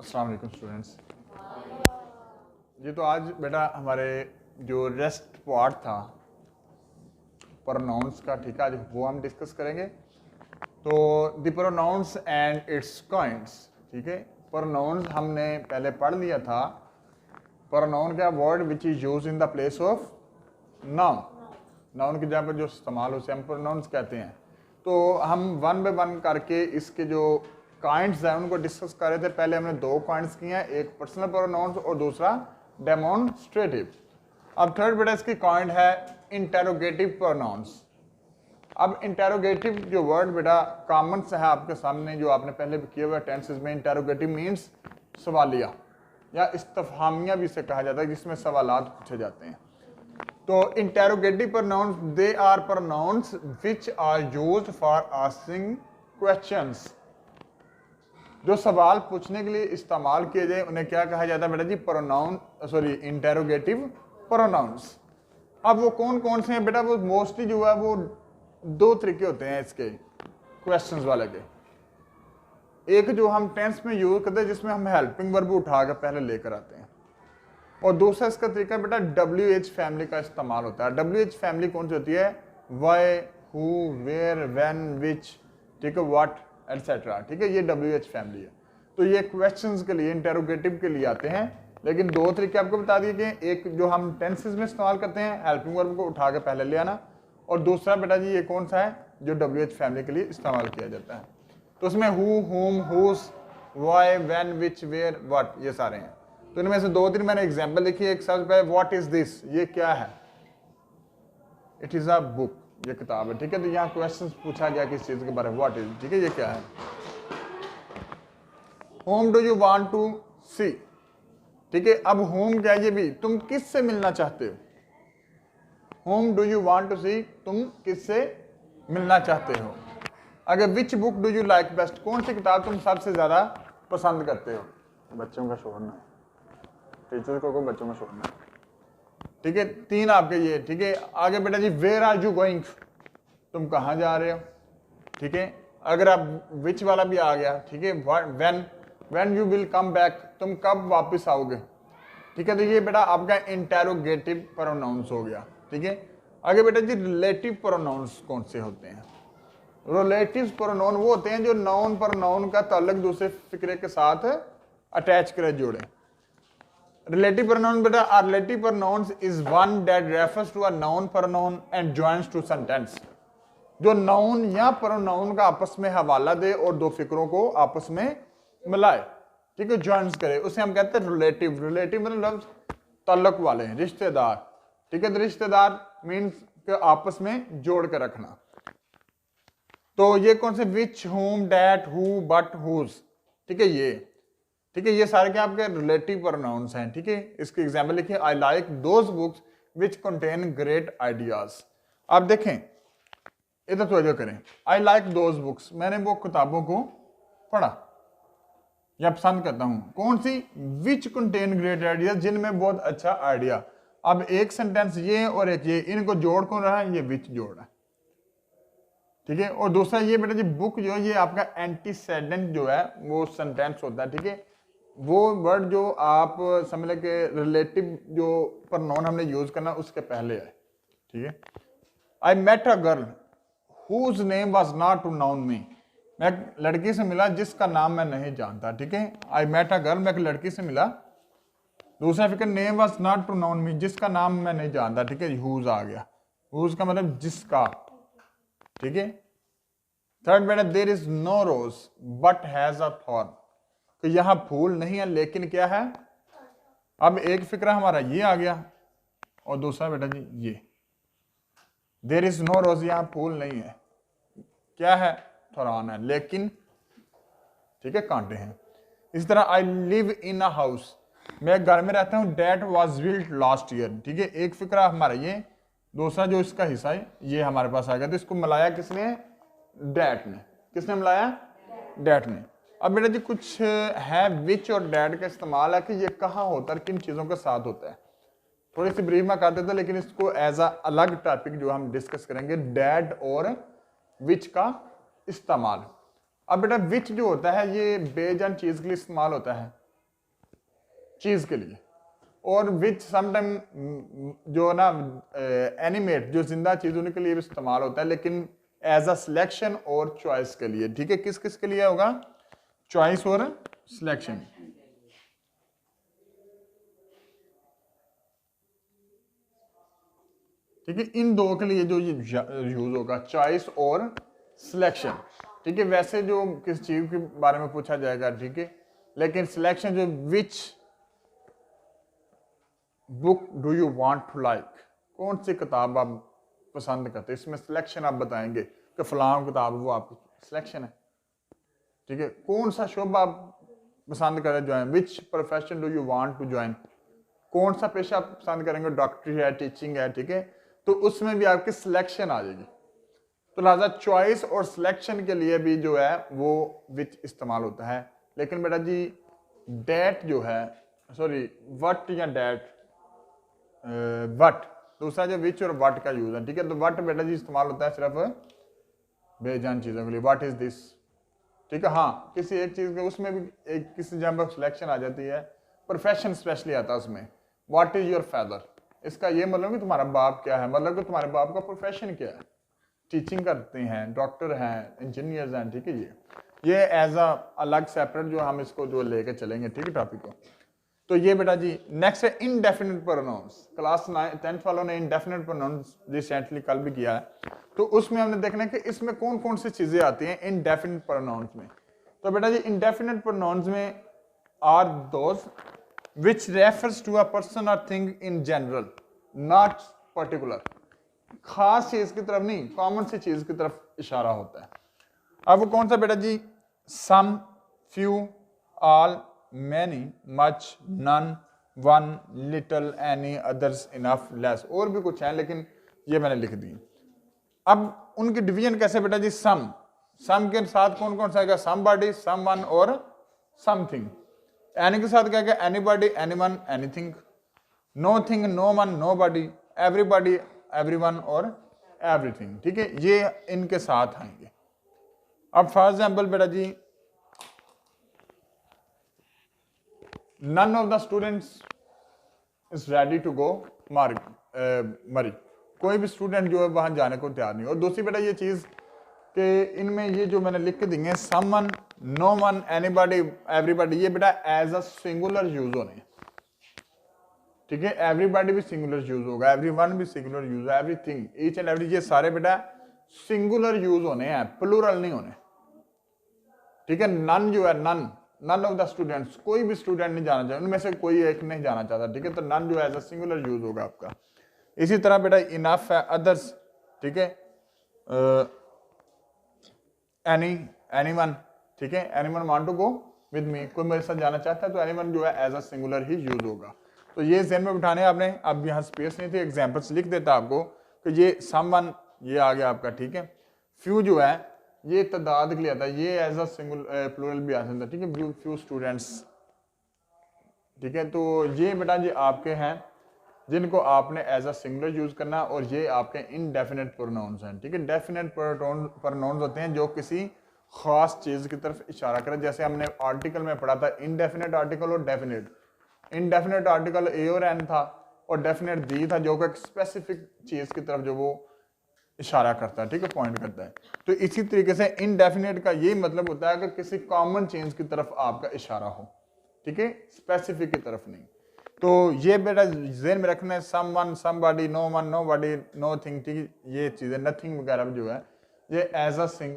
अस्सलाम वालेकुम स्टूडेंट्स। ये तो आज बेटा हमारे जो रेस्ट पार्ट था प्रोनाउंस का, ठीक है, आज वो हम डिस्कस करेंगे। तो the pronouns and it's kinds, ठीक है। प्रोनाउंस हमने पहले पढ़ लिया था। प्रोनाउन क्या, word which is use in the place of noun. Noun की जगह पर जो इस्तेमाल उसे हम प्रोनाउंस कहते हैं। तो हम वन बाय वन करके इसके जो काइंड्स हैं उनको डिस्कस कर रहे थे। पहले हमने दो काइंड्स किए हैं, एक पर्सनल प्रोनाउंस और दूसरा डेमोन्स्ट्रेटिव। अब थर्ड बेटा इसकी काइंड है इंटेरोगेटिव प्रोनाउंस। अब इंटेरोगेटिव जो वर्ड बेटा कॉमन से है आपके सामने, जो आपने पहले भी किए हुए टेंसेस में। इंटेरोगेटिव मीन्स सवालिया या इस्तफहामिया भी इसे कहा जाता है, जिसमें सवालात पूछे जाते हैं। तो interrogative pronouns they are pronouns which are used for asking questions. जो सवाल पूछने के लिए इस्तेमाल किए जाए उन्हें क्या कहा जाता है बेटा जी? Pronoun, sorry interrogative pronouns. अब वो कौन कौन से हैं बेटा? वो मोस्टली जो है वो दो तरीके होते हैं इसके क्वेश्चंस वाले के। एक जो हम टेंस में यूज करते हैं जिसमें हम हेल्पिंग वर्ब उठा कर पहले लेकर आते हैं, और दूसरा इसका तरीका बेटा WH फैमिली का इस्तेमाल होता है। WH फैमिली कौन सी होती है? वाई, हु, वेयर, व्हेन, विच, ठीक है, व्हाट एटसेट्रा, ठीक है, ये WH फैमिली है। तो ये क्वेश्चंस के लिए, इंटेरोगेटिव के लिए आते हैं। लेकिन दो तरीके आपको बता दिए गए, एक जो हम टेंसेस में इस्तेमाल करते हैं हेल्पिंग वर्ब को उठा के पहले ले आना, और दूसरा बेटा जी ये कौन सा है जो WH फैमिली के लिए इस्तेमाल किया जाता है। तो उसमें who, whom, whose, why, when, which, where, what, ये सारे हैं। तो इनमें से दो तीन मैंने एग्जाम्पल लिखी है। एक सबसे पहले व्हाट इज दिस, ये क्या है? इट इज अ बुक, ये किताब है, ठीक है। तो यहाँ क्वेश्चन पूछा गया किस चीज के बारे में, व्हाट इज, ठीक है, ये क्या है। Whom do you want to see, ठीक है। अब होम क्या है? ये भी तुम किससे मिलना चाहते हो। Whom do you want to see, तुम किससे मिलना चाहते हो। अगर which book do you like best, कौन सी किताब तुम सबसे ज्यादा पसंद करते हो। बच्चों का छोड़ना है, टीचर को बच्चों में छोड़ना है, ठीक है। तीन आपके ये, ठीक है। आगे बेटा जी वेयर आर यू गोइंग, तुम कहाँ जा रहे हो, ठीक है। अगर आप विच वाला भी आ गया, ठीक है। When you will come back, तुम कब वापस आओगे, ठीक है। तो ये बेटा आपका इंटेरोगेटिव प्रोनाउंस हो गया, ठीक है। आगे बेटा जी रिलेटिव प्रोनाउंस कौन से होते हैं? रिलेटिव प्रोनाउन वो होते हैं जो नाउन प्रोनाउन का ताल्लुक दूसरे फिक्रे के साथ अटैच करे, जोड़े। Relative pronoun beta, a relative pronouns is one that refers to a noun pronoun and joins to sentence। जो नाउन या प्रोनाउन का आपस में हवाला दे और दो फिक्रों को आपस में मिलाए, ठीक है, ज्वाइंस करे, उसे हम कहते हैं रिलेटिव। रिलेटिव मतलब ताल्लुक वाले, रिश्तेदार, ठीक है। तो रिश्तेदार मीन्स के आपस में जोड़ कर रखना। तो ये कौन से? विच, हुम, डैट, हु, बट, हुज, ठीक है, ये, ठीक है। ये सारे क्या आपके रिलेटिव प्रोनाउंस हैं, ठीक है। इसके एग्जांपल लिखिए, I like those books which contain great ideas. आप देखें, इधर तवज्जो करें, आई लाइक दोज बुक्स, मैंने वो किताबों को पढ़ा या पसंद करता हूं। कौन सी? विच कंटेन ग्रेट आइडियाज, जिनमें बहुत अच्छा आइडिया। अब एक सेंटेंस ये और एक ये, इनको जोड़ कौन रहा है? ये विच जोड़ रहा है, ठीक है। और दूसरा ये बेटा जी बुक जो है ये आपका एंटीसेडेंट जो है वो सेंटेंस होता है, ठीक है। वो वर्ड जो आप समझ लें कि रिलेटिव जो प्रोनाउन हमने यूज करना उसके पहले है, ठीक है। I met a girl whose name was not to known me, मैं एक लड़की से मिला जिसका नाम मैं नहीं जानता, ठीक है। आई मेट अ गर्ल, मैं एक लड़की से मिला। दूसरा फिक्र, name was not to known me, जिसका नाम मैं नहीं जानता, ठीक है, हुज आ गया। हुज का मतलब जिसका, ठीक है। थर्ड बेटा there is no rose but has a thorn, तो यहां फूल नहीं है लेकिन क्या है? अब एक फिक्रा हमारा ये आ गया और दूसरा बेटा जी ये, देयर इज नो रोज, यहां फूल नहीं है, क्या है? थॉर्न है, लेकिन, ठीक है, कांटे हैं। इस तरह I live in a house, मैं घर में रहता हूं, that was built last year, ठीक है। एक फिक्रा हमारा ये, दूसरा जो इसका हिस्सा है ये हमारे पास आ गया। तो इसको मिलाया किसने? डेट ने। किसने मिलाया? डेट ने। अब बेटा जी कुछ है विच और डैट का इस्तेमाल है कि ये कहाँ होता है, किन चीज़ों के साथ होता है। थोड़ी सी ब्रीफ में कर देते, लेकिन इसको एज अ अलग टॉपिक जो हम डिस्कस करेंगे, डैट और विच का इस्तेमाल। अब बेटा विच जो होता है ये बेजान चीज़ के लिए इस्तेमाल होता है, चीज के लिए, और विच समटाइम जो ना एनिमेट जो जिंदा चीज उनके लिए भी इस्तेमाल होता है, लेकिन एज अ सिलेक्शन और चॉइस के लिए। ठीक है, किस किस के लिए होगा? चॉइस और सिलेक्शन। ठीक है, इन दो के लिए जो यूज होगा, चॉइस और सिलेक्शन। ठीक है, वैसे जो किस चीज के बारे में पूछा जाएगा, ठीक है, लेकिन सिलेक्शन जो which book do you want to like, कौन सी किताब आप पसंद करते हैं, इसमें सिलेक्शन आप बताएंगे कि फलां किताब वो आपकी सिलेक्शन है। ठीक है, कौन सा शोबा आप पसंद करें join, which profession do you want to join, कौन सा पेशा आप पसंद करेंगे, डॉक्टरी है, टीचिंग है। ठीक है, तो उसमें भी आपकी सिलेक्शन आ जाएगी। तो लिहाजा चॉइस और सिलेक्शन के लिए भी जो है वो विच इस्तेमाल होता है। लेकिन बेटा जी डेट जो है, सॉरी वट या डेट, वट दूसरा जो विच और वट का यूज है। ठीक है, तो वट बेटा जी इस्तेमाल होता है सिर्फ बेजान चीजों के लिए, व्हाट इज दिस। ठीक है, हाँ किसी एक चीज के उसमें भी एक किसी जब सिलेक्शन आ जाती है, प्रोफेशन स्पेशली आता है उसमें, व्हाट इज योर फादर, इसका ये मतलब कि तुम्हारा बाप क्या है, मतलब कि तुम्हारे बाप का प्रोफेशन क्या है, टीचिंग करते हैं, डॉक्टर हैं, इंजीनियर्स हैं। ठीक है, ये एज अ अलग सेपरेट जो हम इसको जो लेके चलेंगे, ठीक है, टॉपिक को। तो ये बेटा जी नेक्स्ट है इनडेफिनिट प्रोनाउंस। क्लास 10th वालों ने इनडेफिनिट प्रोनाउंस रिसेंटली कल भी किया है, तो उसमें हमने देखना है कि इसमें कौन कौन सी चीजें आती हैं इनडेफिनिट प्रोनाउंस में। तो बेटा जी इनडेफिनिट प्रोनाउंस में are those which refers to a person और thing in general, not particular, खास चीज की तरफ नहीं, कॉमन सी चीज की तरफ इशारा होता है। अब वो कौन सा बेटा जी? Some, few, all, many, much, none, one, little, any, others, enough, less, और भी कुछ है लेकिन ये मैंने लिख दी। अब उनकी डिवीजन कैसे बेटा जी? सम के साथ कौन कौन सा आएगा? समबॉडी, समवन और समथिंग। एनी के साथ क्या क्या? Anybody, anyone, anything. No thing, no one, nobody, everybody, everyone और एवरीथिंग। ठीक है, ये इनके साथ आएंगे। अब फॉर एग्जाम्पल बेटा जी none of the students is ready to go मरी, कोई भी स्टूडेंट जो है वहां जाने को तैयार नहीं। और दूसरी बेटा ये चीज कि इनमें ये जो मैंने लिख के दी है, someone, no one, anybody, everybody, ये बेटा एज अ सिंगुलर यूज होने। ठीक है, एवरीबॉडी भी सिंगुलर यूज होगा, एवरीवन भी सिंगुलर यूज है, एवरीथिंग, ईच एंड एवरी, ये सारे बेटा सिंगुलर यूज होने हैं, प्लूरल नहीं होने। ठीक है, नन जो है, नन ऑफ द स्टूडेंट्स, कोई भी स्टूडेंट नहीं जाना चाहिए, उनमें से कोई एक नहीं जाना चाहता। ठीक है, तो नन जो है एज अ सिंगुलर यूज होगा आपका। इसी तरह बेटा इनफ है, अदर्स, ठीक है, एनीवन, ठीक है, anyone want to go with me, कोई मेरे साथ जाना चाहता है, तो एनीवन जो है एज अ सिंगुलर ही यूज होगा। तो ये ज़हन में बिठाने आपने, अब यहाँ स्पेस नहीं थी, एग्जाम्पल्स लिख देता आपको कि ये समवन ये आ गया आपका। ठीक है, फ्यू जो है ये तादाद के लिए आता है, ये एज अ सिंगल प्लूरल भी आ सकता है। ठीक है, फ्यू स्टूडेंट्स। ठीक है, तो ये बेटा जी आपके हैं जिनको आपने एज अ सिंगुलर यूज करना, और ये आपके इनडेफिनेट प्रोनाउंस हैं। ठीक है, डेफिनेट प्रोनाउंस होते हैं जो किसी खास चीज की तरफ इशारा करें। जैसे हमने आर्टिकल में पढ़ा था इनडेफिनेट आर्टिकल और डेफिनेट। इनडेफिनेट आर्टिकल ए और एन था, और डेफिनेट दी था जो कि एक स्पेसिफिक चीज की तरफ जो वो इशारा करता है। ठीक है, पॉइंट करता है। तो इसी तरीके से इनडेफिनेट का ये मतलब होता है कि किसी कॉमन चीज की तरफ आपका इशारा हो। ठीक है, स्पेसिफिक की तरफ नहीं। तो ये बेटा ज़हन में रखना है, someone, somebody, no one, nobody, no thing. ठीक है, ये चीजें, नथिंग वगैरह जो है ये एज अ सिंगल